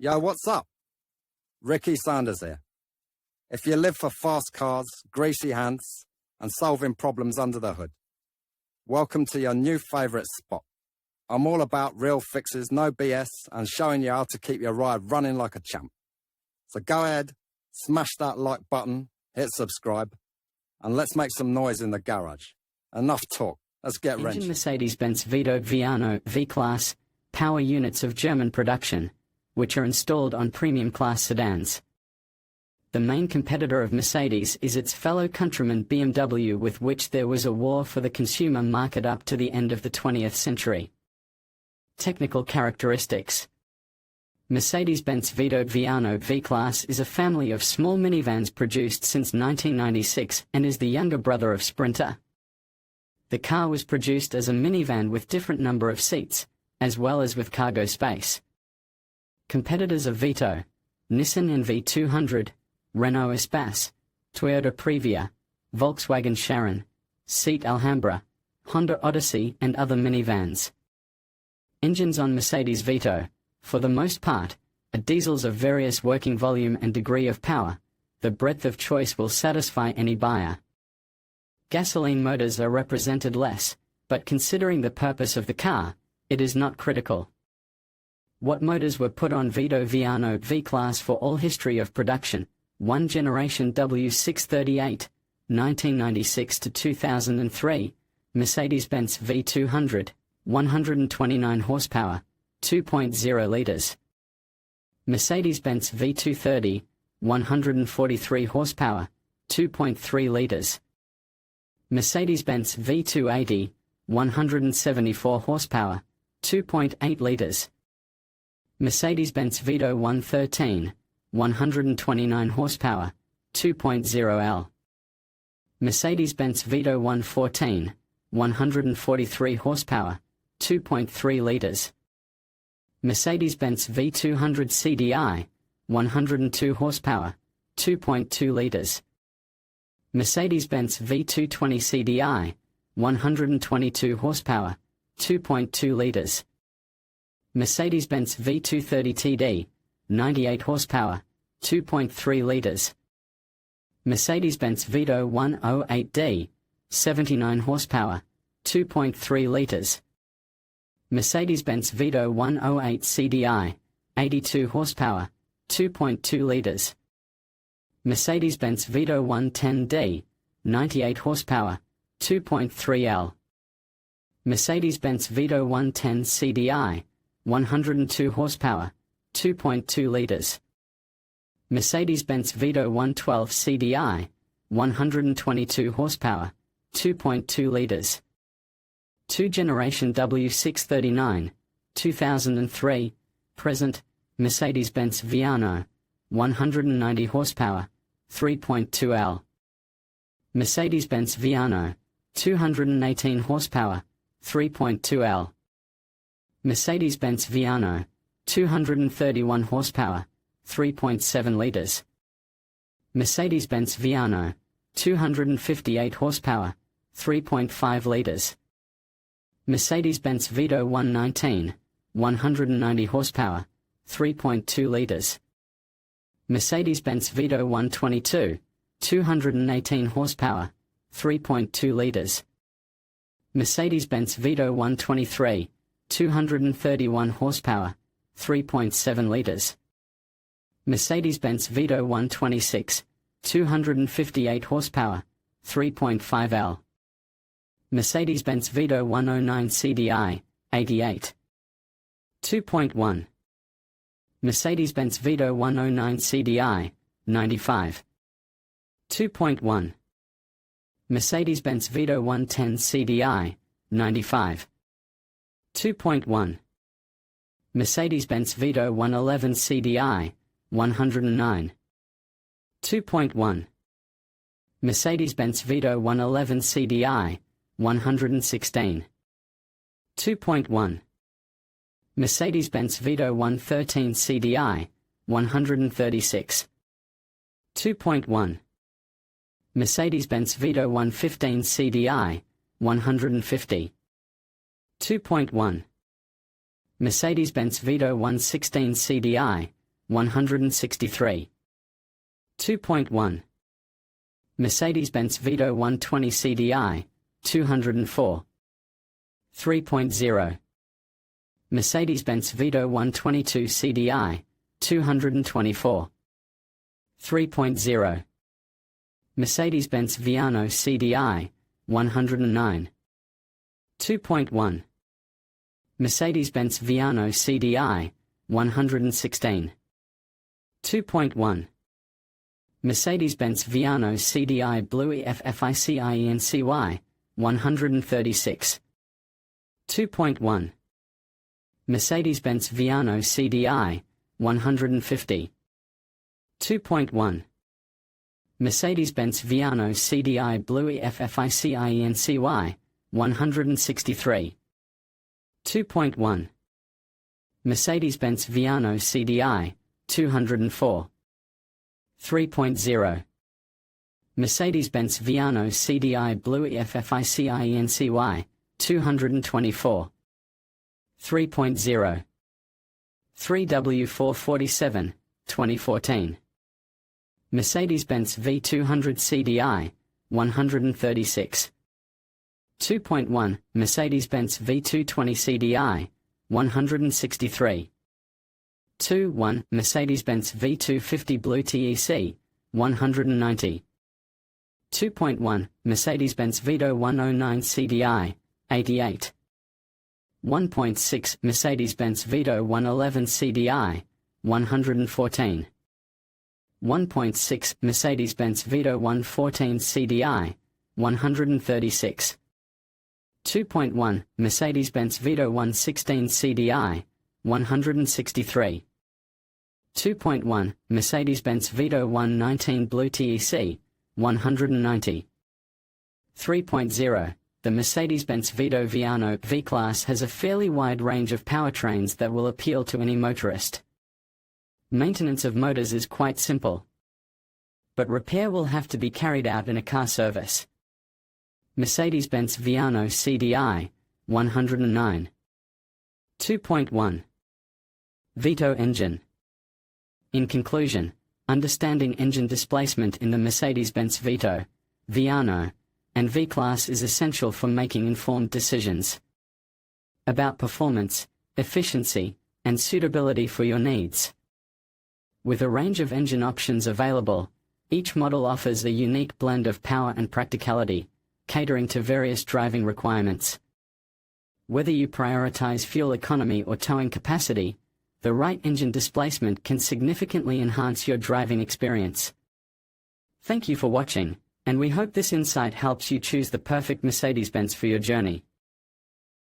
Yo, what's up? Ricky Sanders here. If you live for fast cars, greasy hands, and solving problems under the hood, welcome to your new favourite spot. I'm all about real fixes, no BS, and showing you how to keep your ride running like a champ. So go ahead, smash that like button, hit subscribe, and let's make some noise in the garage. Enough talk, let's get wrenching. Engine Mercedes-Benz Vito Viano V-Class, power units of German production, which are installed on premium class sedans. The main competitor of Mercedes is its fellow countryman BMW, with which there was a war for the consumer market up to the end of the 20th century. Technical characteristics. Mercedes-Benz Vito Viano V-Class is a family of small minivans produced since 1996 and is the younger brother of Sprinter. The car was produced as a minivan with different number of seats, as well as with cargo space. Competitors of Vito: Nissan NV200, Renault Espace, Toyota Previa, Volkswagen Charon, Seat Alhambra, Honda Odyssey and other minivans. Engines on Mercedes Vito, for the most part, are diesels of various working volume and degree of power. The breadth of choice will satisfy any buyer. Gasoline motors are represented less, but considering the purpose of the car, it is not critical. What motors were put on Vito Viano V-Class for all history of production? 1 generation W638, 1996 to 2003, Mercedes-Benz V200, 129 horsepower, 2.0 liters. Mercedes-Benz V230, 143 horsepower, 2.3 liters. Mercedes-Benz V280, 174 horsepower, 2.8 liters. Mercedes-Benz Vito 113, 129 horsepower, 2.0 L. Mercedes-Benz Vito 114, 143 horsepower, 2.3 liters. Mercedes-Benz V200 CDI, 102 horsepower, 2.2 liters. Mercedes-Benz V220 CDI, 122 horsepower, 2.2 liters. Mercedes-Benz V230 TD, 98 horsepower, 2.3 liters. Mercedes-Benz Vito 108D, 79 horsepower, 2.3 liters. Mercedes-Benz Vito 108 CDI, 82 horsepower, 2.2 liters. Mercedes-Benz Vito 110D, 98 horsepower, 2.3 L. Mercedes-Benz Vito 110 CDI, 102 horsepower, 2.2 liters. Mercedes-Benz Vito 112 CDI, 122 horsepower, 2.2 liters. 2 generation W639, 2003, present, Mercedes-Benz Viano, 190 horsepower, 3.2 L. Mercedes-Benz Viano, 218 horsepower, 3.2 L. Mercedes-Benz Viano, 231 horsepower, 3.7 liters. Mercedes-Benz Viano, 258 horsepower, 3.5 liters. Mercedes-Benz Vito 119, 190 horsepower, 3.2 liters. Mercedes-Benz Vito 122, 218 horsepower, 3.2 liters. Mercedes-Benz Vito 123, 231 horsepower, 3.7 liters. Mercedes-Benz Vito 126, 258 horsepower, 3.5 L. Mercedes-Benz Vito 109 CDI, 88. 2.1. Mercedes-Benz Vito 109 CDI, 95. 2.1. Mercedes-Benz Vito 110 CDI, 95. 2.1. Mercedes-Benz Vito 111 CDI, 109. 2.1. Mercedes-Benz Vito 111 CDI, 116. 2.1. Mercedes-Benz Vito 113 CDI, 136. 2.1. Mercedes-Benz Vito 115 CDI, 150. 2.1. Mercedes-Benz Vito 116 CDI, 163. 2.1. Mercedes-Benz Vito 120 CDI, 204. 3.0. Mercedes-Benz Vito 122 CDI, 224. 3.0. Mercedes-Benz Viano CDI, 109. 2.1. Mercedes-Benz Viano CDI, 116. 2.1. Mercedes-Benz Viano CDI Blue FFICIENCY, 136. 2.1. Mercedes-Benz Viano CDI, 150. 2.1. Mercedes-Benz Viano CDI Blue FFICIENCY, 163. 2.1. Mercedes-Benz Viano CDI, 204. 3.0. Mercedes-Benz Viano CDI Blue FFICIENCY, 224. 3.0. 3W447, 2014. Mercedes-Benz V200 CDI, 136. 2.1. Mercedes-Benz V220 CDI, 163. 2.1. Mercedes-Benz V250 Blue TEC, 190. 2.1. Mercedes-Benz Vito 109 CDI, 88. 1.6. Mercedes-Benz Vito 111 CDI, 114. 1.6. Mercedes-Benz Vito 114 CDI, 136. 2.1. Mercedes-Benz Vito 116 CDI, 163. 2.1. Mercedes-Benz Vito 119 Blue TEC, 190. 3.0. The Mercedes-Benz Vito Viano V-Class has a fairly wide range of powertrains that will appeal to any motorist. Maintenance of motors is quite simple, but repair will have to be carried out in a car service. Mercedes-Benz Viano CDI, 109. 2.1. Vito engine. In conclusion, understanding engine displacement in the Mercedes-Benz Vito, Viano, and V-Class is essential for making informed decisions about performance, efficiency, and suitability for your needs. With a range of engine options available, each model offers a unique blend of power and practicality, catering to various driving requirements. Whether you prioritize fuel economy or towing capacity, the right engine displacement can significantly enhance your driving experience. Thank you for watching, and we hope this insight helps you choose the perfect Mercedes-Benz for your journey.